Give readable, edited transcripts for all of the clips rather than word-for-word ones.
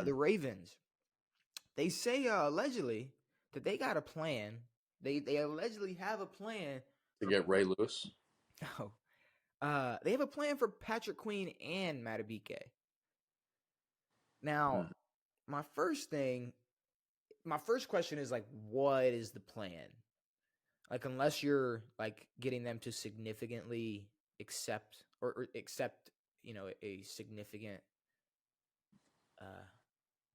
The Ravens. They say allegedly that they got a plan. They allegedly have a plan To get Ray Lewis. No. They have a plan for Patrick Queen and Matabike. Now, my first question is like, what is the plan? Like, unless you're like getting them to significantly accept or accept, a significant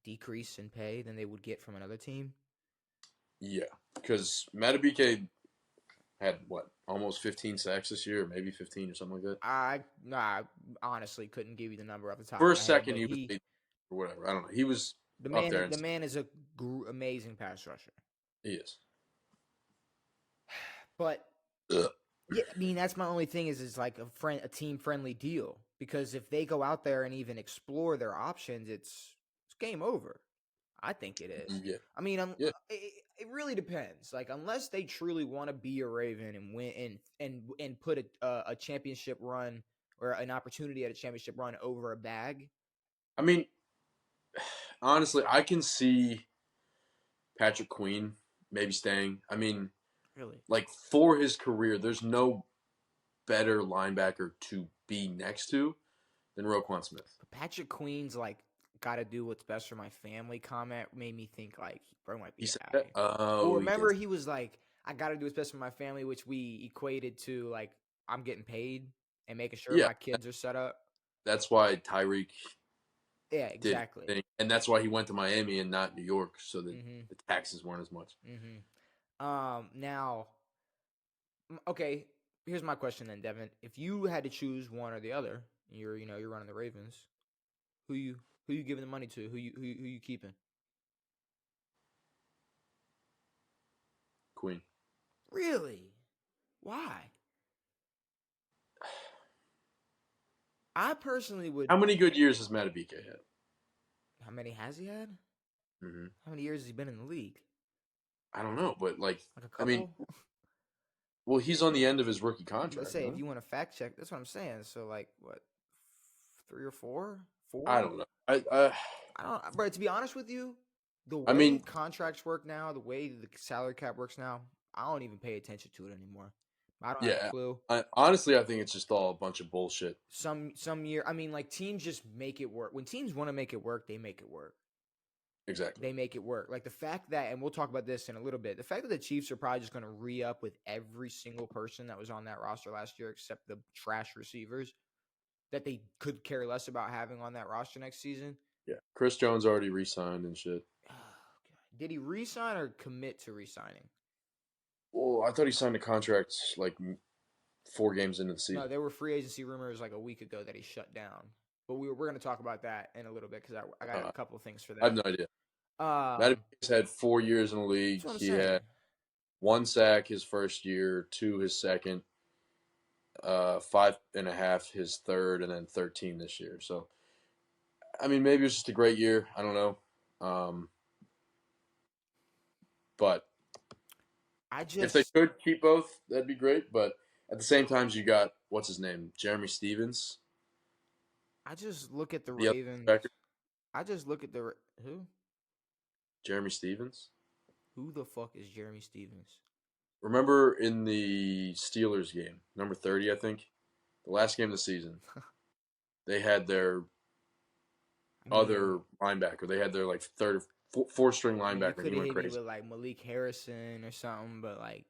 decrease in pay than they would get from another team. Yeah, because Matabike had almost 15 sacks this year, or maybe 15 or something like that. I honestly couldn't give you the number off the top. For a of my second, head, he was or whatever. I don't know. He was up there. The man is a amazing pass rusher. He is. But yeah, I mean that's my only thing is like a team friendly deal, because if they go out there and even explore their options, it's game over. I think it is. Yeah. I mean, it really depends. Like, unless they truly want to be a Raven and win and put a championship run or an opportunity at a championship run over a bag. I mean, honestly, I can see Patrick Queen maybe staying. I mean, really, like for his career, there's no better linebacker to be next to than Roquan Smith. But Patrick Queen's like got to do what's best for my family comment made me think like bro might be happy. Well, remember he was like, I got to do what's best for my family, which we equated to like I'm getting paid and making sure my kids are set up. That's why Tyreek. Yeah, exactly. And that's why he went to Miami and not New York, so that the taxes weren't as much. Now, okay, here's my question then, Devin. If you had to choose one or the other, you're running the Ravens, who you giving the money to? Who you keeping? Queen. Really? Why? I personally would. How many good years has Matabike had? How many has he had? Mm-hmm. How many years has he been in the league? I don't know, but like a couple? I mean, well, he's on the end of his rookie contract. Let's say if you want to fact check, that's what I'm saying. So like what, 3 or 4? 4? I don't know. I don't. Bro, to be honest with you, the way contracts work now, the way the salary cap works now, I don't even pay attention to it anymore. I don't have a clue. Honestly, I think it's just all a bunch of bullshit. Some year, I mean, like teams just make it work. When teams want to make it work, they make it work. Exactly. They make it work. Like the fact that, and we'll talk about this in a little bit, the fact that the Chiefs are probably just going to re-up with every single person that was on that roster last year except the trash receivers that they could care less about having on that roster next season. Yeah. Chris Jones already re-signed and shit. Oh, God. Did he re-sign or commit to re-signing? Well, I thought he signed a contract like 4 games into the season. No, there were free agency rumors like a week ago that he shut down. But we're going to talk about that in a little bit because I got a couple of things for that. I have no idea. Matabike's had 4 years in the league. He had 1 sack his first year, 2 his second, 5.5 his third, and then 13 this year. So, I mean, maybe it was just a great year. I don't know. But if they could keep both, that'd be great. But at the same time, you got, what's his name? Jeremy Stevens. I just look at the Ravens. I just look at who? Jeremy Stevens. Who the fuck is Jeremy Stevens? Remember in the Steelers game, number 30, I think, the last game of the season, they had their other linebacker. They had their like four-string linebacker. Could have hit me with like Malik Harrison or something, but like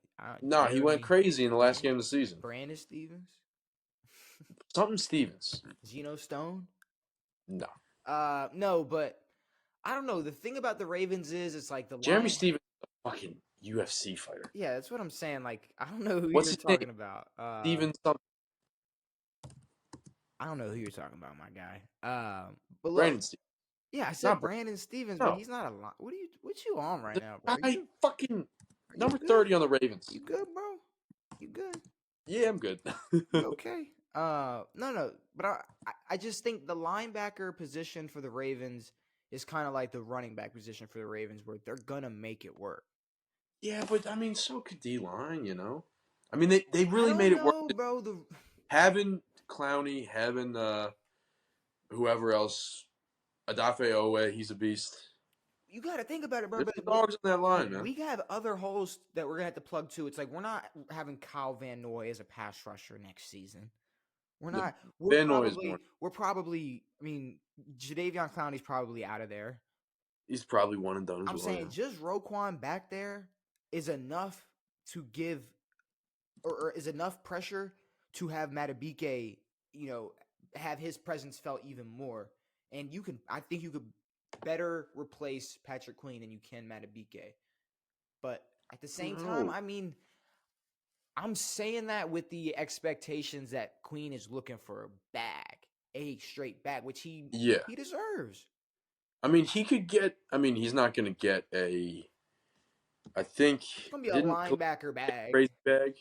he went crazy in the last game of the season. Brandon Stevens. Something Stevens. Geno Stone? No. No, but I don't know. The thing about the Ravens is it's like Jeremy Stevens is a fucking UFC fighter. Yeah, that's what I'm saying. Like, I don't know who you're talking about. Stevens something. I don't know who you're talking about, my guy. But look, Brandon Stevens. Yeah, I said Brandon Stevens, but he's not a lot. What you on right now, bro? Fucking number 30 on the Ravens. You good, bro? You good? Yeah, I'm good. Okay. No, but I just think the linebacker position for the Ravens is kind of like the running back position for the Ravens, where they're gonna make it work. Yeah, but I mean, so could D-line, you know. I mean, they really made it work, bro. Having Clowney, having whoever else Adafe Owe, he's a beast. You got to think about it, bro. There's some dogs on that line, man. We have other holes that we're gonna have to plug too. It's like we're not having Kyle Van Noy as a pass rusher next season. We're not. We're probably. I mean, Jadeveon Clowney's probably out of there. He's probably one and done as well. I'm saying just Roquan back there is enough to give, or is enough pressure to have Madubuike, have his presence felt even more. And I think you could better replace Patrick Queen than you can Madubuike. But at the same time, I mean, I'm saying that with the expectations that Queen is looking for a straight bag, which he deserves. I mean, he could get. I mean, he's not going to get a. I think it's gonna be a linebacker bag. Crazy bag.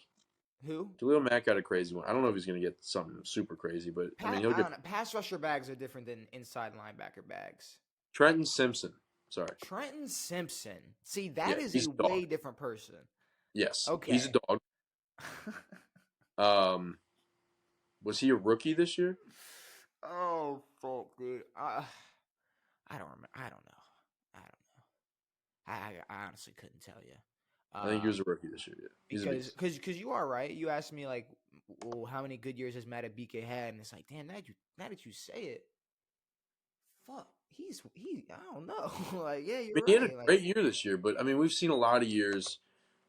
Who? Khalil Mack got a crazy one. I don't know if he's going to get something super crazy, but I mean, he'll get. Pass rusher bags are different than inside linebacker bags. Trenton Simpson. Sorry. Trenton Simpson. See, that is a way different person. Yes. Okay. He's a dog. Was he a rookie this year? Oh, fuck, dude. I don't remember. I don't know. I honestly couldn't tell you. I think he was a rookie this year. Yeah. Because you are right. You asked me like, well, how many good years has Madubuike had? And it's like, damn, now that you say it, fuck, I don't know. Like, yeah, you're right. He had a great year this year, but I mean, we've seen a lot of years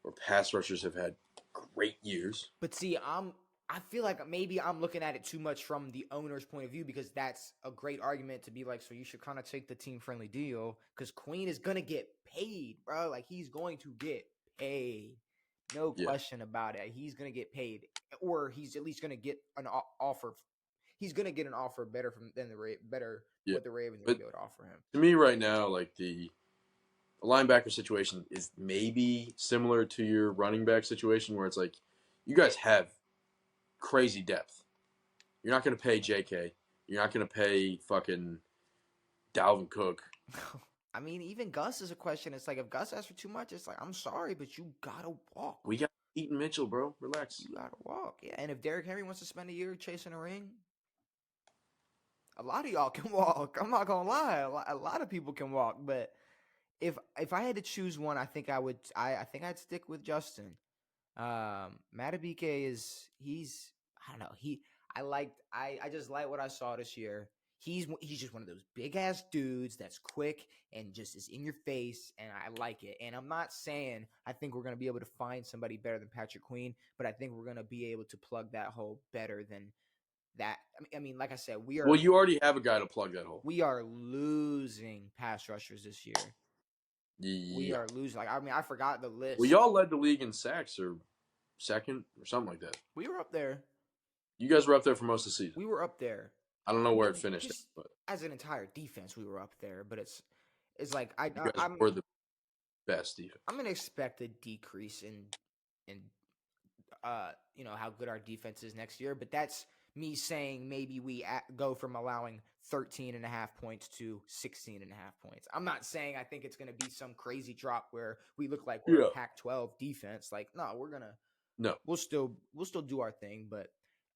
where pass rushers have had great years. But see, I feel like maybe I'm looking at it too much from the owner's point of view, because that's a great argument to be like, so you should kind of take the team-friendly deal because Queen is going to get paid, bro. Like, he's going to get paid. No question about it. He's going to get paid, or he's at least going to get an offer. He's going to get an offer better what the Ravens are going to be able to offer him. To me right now, like the linebacker situation is maybe similar to your running back situation where it's like you guys have crazy depth. You're not going to pay JK. You're not going to pay fucking Dalvin Cook. I mean, even Gus is a question. It's like if Gus asks for too much, it's like, I'm sorry, but you got to walk. We got Eaton Mitchell, bro. Relax. You got to walk. Yeah, and if Derrick Henry wants to spend a year chasing a ring, a lot of y'all can walk. I'm not going to lie. A lot of people can walk, but if I had to choose one, I think I'd stick with Justin. Madubuike I don't know. I just like what I saw this year. He's just one of those big ass dudes that's quick and just is in your face, and I like it. And I'm not saying I think we're gonna be able to find somebody better than Patrick Queen, but I think we're gonna be able to plug that hole better than that. I mean, like I said, we are. Well, you already have a guy to plug that hole. We are losing pass rushers this year. Yeah. We are losing. Like, I mean, I forgot the list. Well, y'all led the league in sacks or second or something like that. We were up there. You guys were up there for most of the season. We were up there. I don't know where it finished. But as an entire defense, we were up there. But it's like we're the best defense. I'm gonna expect a decrease in how good our defense is next year. But that's me saying maybe we go from allowing 13.5 points to 16.5 points. I'm not saying I think it's going to be some crazy drop where we look like we're a Pac-12 defense. Like, no, we'll still do our thing. But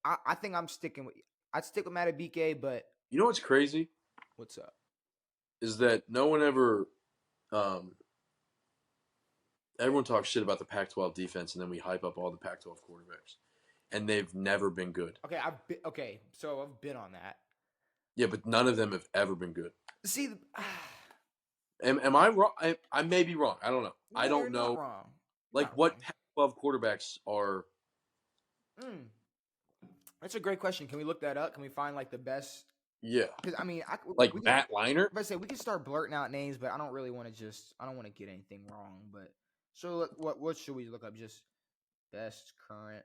I think I'd stick with Madubuike. But you know what's crazy? What's up? Is that no one ever everyone talks shit about the Pac-12 defense, and then we hype up all the Pac-12 quarterbacks, and they've never been good. Okay, so I've been on that. Yeah, but none of them have ever been good. See, am I wrong? I may be wrong. I don't know. No, I don't know. Not wrong. Like, what Pac-12 quarterbacks are? That's a great question. Can we look that up? Can we find like the best? Yeah. Because I mean, Matt Leinart. If I say we can start blurting out names, but I don't really want to I don't want to get anything wrong. But so what should we look up? Just best current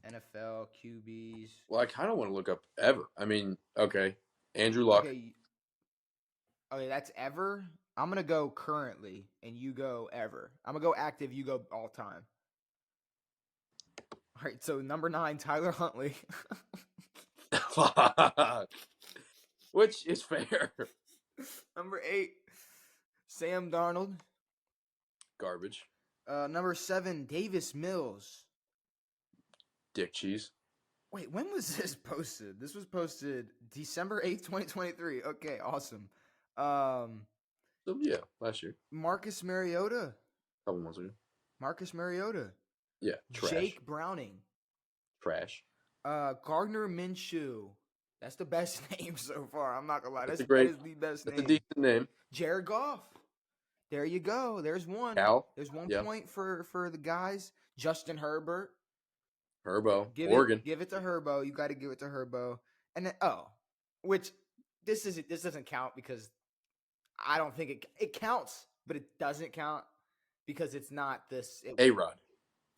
NFL QBs. Well, I kind of want to look up ever. I mean, okay, Andrew Luck. Okay, that's ever. I'm gonna go currently, and you go ever. I'm gonna go active. You go all time. All right. So number 9, Tyler Huntley. Which is fair. Number 8, Sam Darnold. Garbage. Number 7, Davis Mills. Dick cheese. Wait, when was this posted? This was posted December 8th, 2023. Okay, awesome. So yeah, last year. Marcus Mariota. A couple months ago. Marcus Mariota. Yeah, trash. Jake Browning. Trash. Gardner Minshew. That's the best name so far. I'm not gonna lie. That is the best name. That's a decent name. Jared Goff. There you go. There's one. Cal. There's 1 point for the guys. Justin Herbert. Herbo. Oregon. Give it to Herbo. You got to give it to Herbo. And then which this doesn't count because I don't think it counts, but it doesn't count because it's not this. A-Rod.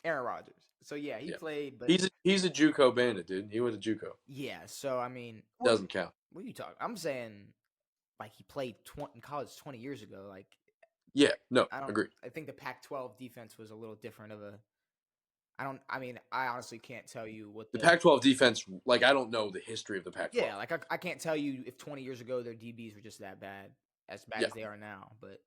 Aaron Rodgers. So yeah, he played, but he's a JUCO bandit, dude. He went to JUCO. Yeah, so I mean, doesn't count. What are you talking? I'm saying, like he played in college 20 years ago. Like, yeah, no, agree. I think the Pac-12 defense was a little different of a. I honestly can't tell you what the Pac-12 defense. Like, I don't know the history of the Pac-12. Yeah, like I can't tell you if 20 years ago their DBs were just that bad, as they are now. But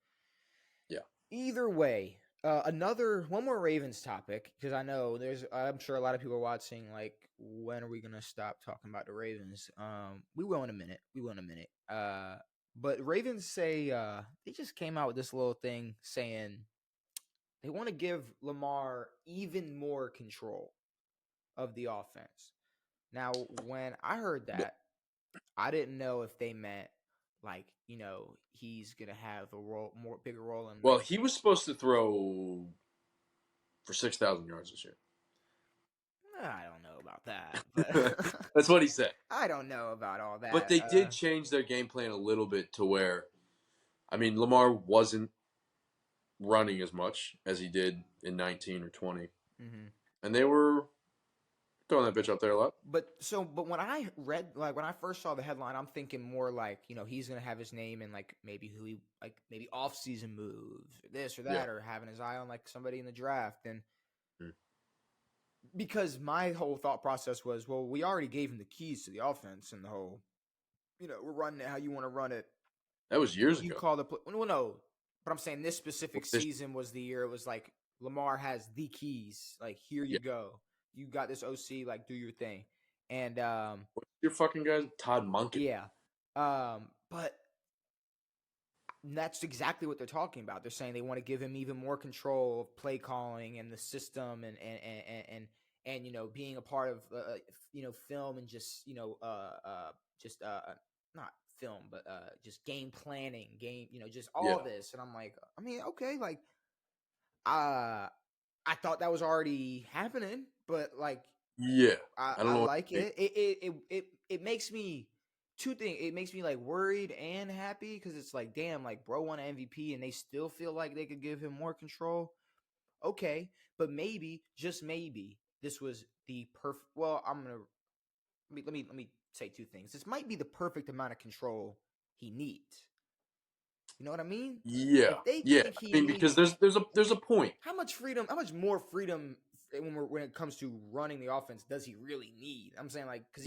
yeah, either way. One more Ravens topic, because I know I'm sure a lot of people are watching, like, when are we going to stop talking about the Ravens? We will in a minute. But Ravens say, they just came out with this little thing saying they want to give Lamar even more control of the offense. Now, when I heard that, I didn't know if they meant, like, he's gonna have a bigger role in. Well, he was supposed to throw for 6,000 yards this year. I don't know about that. But that's what he said. I don't know about all that. But they did change their game plan a little bit to where, I mean, Lamar wasn't running as much as he did in 19 or 20, and they were throwing that bitch up there a lot. But when I read, like, when I first saw the headline, I'm thinking more like, he's gonna have his name in, like, maybe maybe off-season moves, or this or that, or having his eye on, like, somebody in the draft. And because my whole thought process was, well, we already gave him the keys to the offense and the whole, we're running it how you want to run it. That was years ago. You call the well, no, but I'm saying this specific season was the year it was like Lamar has the keys, like, here you go. You got this OC, like, do your thing. And what's your fucking guy? Todd Monken. Yeah. But that's exactly what they're talking about. They're saying they want to give him even more control of play calling and the system and being a part of film and just not film, but just game planning, just all this. And I'm like, I mean, okay, like I thought that was already happening, but, like, I don't know. Like it. It makes me two things. It makes me, like, worried and happy because it's like, damn, like, bro won an MVP and they still feel like they could give him more control. Okay, but maybe, just maybe, this was the perfect. Well, let me say two things. This might be the perfect amount of control he needs. You know what I mean? Yeah. Because there's a point. How much more freedom when it comes to running the offense does he really need? I'm saying, like, because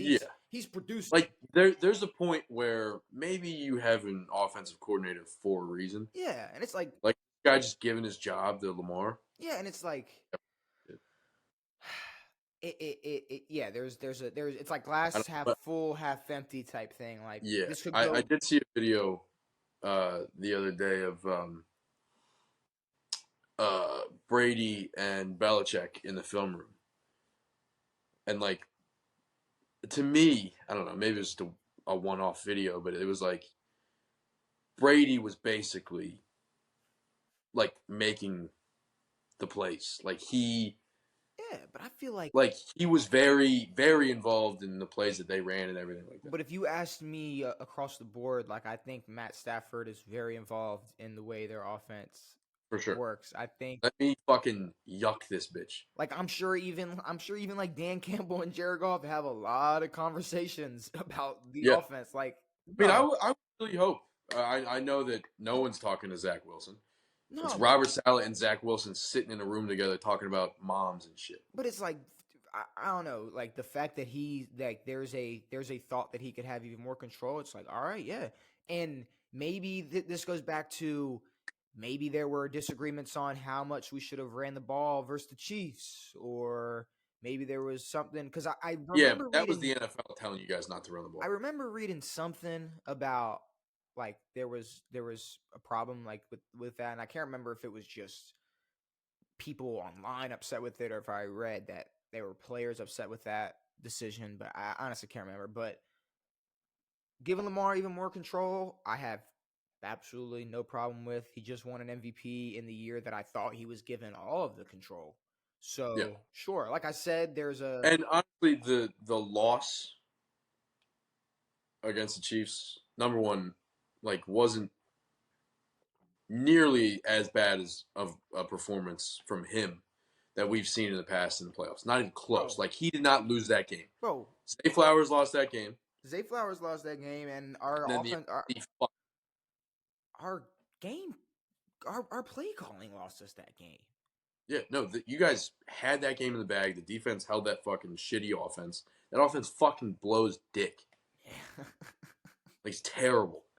he's producing. Like, there's a point where maybe you have an offensive coordinator for a reason. Yeah, and it's like this guy just giving his job to Lamar. Yeah, and it's like there's it's like glass half full, half empty type thing. Like, this could go. I did see a video the other day of Brady and Belichick in the film room, and, like, to me, I don't know, maybe it was just a one-off video, but it was like Brady was basically, like, making the plays. Like, but I feel like he was very, very involved in the plays that they ran and everything like that. But if you asked me across the board, like, I think Matt Stafford is very involved in the way their offense for sure works. I think. Let me fucking yuck this bitch. Like, I'm sure even like Dan Campbell and Jared Goff have a lot of conversations about the offense. Like, I mean, I really hope. I know that no one's talking to Zach Wilson. No, it's Robert Saleh and Zach Wilson sitting in a room together talking about moms and shit. But it's like, I don't know, like, the fact that there's a thought that he could have even more control. It's like, all right, yeah. And maybe this goes back to maybe there were disagreements on how much we should have ran the ball versus the Chiefs, or maybe there was something because I Yeah, remember that was reading. the NFL telling you guys not to run the ball. I remember reading something about like there was a problem like with that, and I can't remember if it was just people online upset with it or if I read that there were players upset with that decision, but I honestly can't remember. But giving Lamar even more control, I have absolutely no problem with. He just won an MVP in the year that I thought he was given all of the control. So sure, like I said, there's a and honestly the loss against the Chiefs, number one, like wasn't nearly as bad as of a performance from him that we've seen in the past in the playoffs. Not even close. Like he did not lose that game. Bro, Zay Flowers lost that game. Zay Flowers lost that game, and our And then offense, our game, our play calling lost us that game. Yeah, no, you guys had that game in the bag. The defense held that fucking shitty offense. That offense fucking blows dick. Yeah. Like, it's terrible.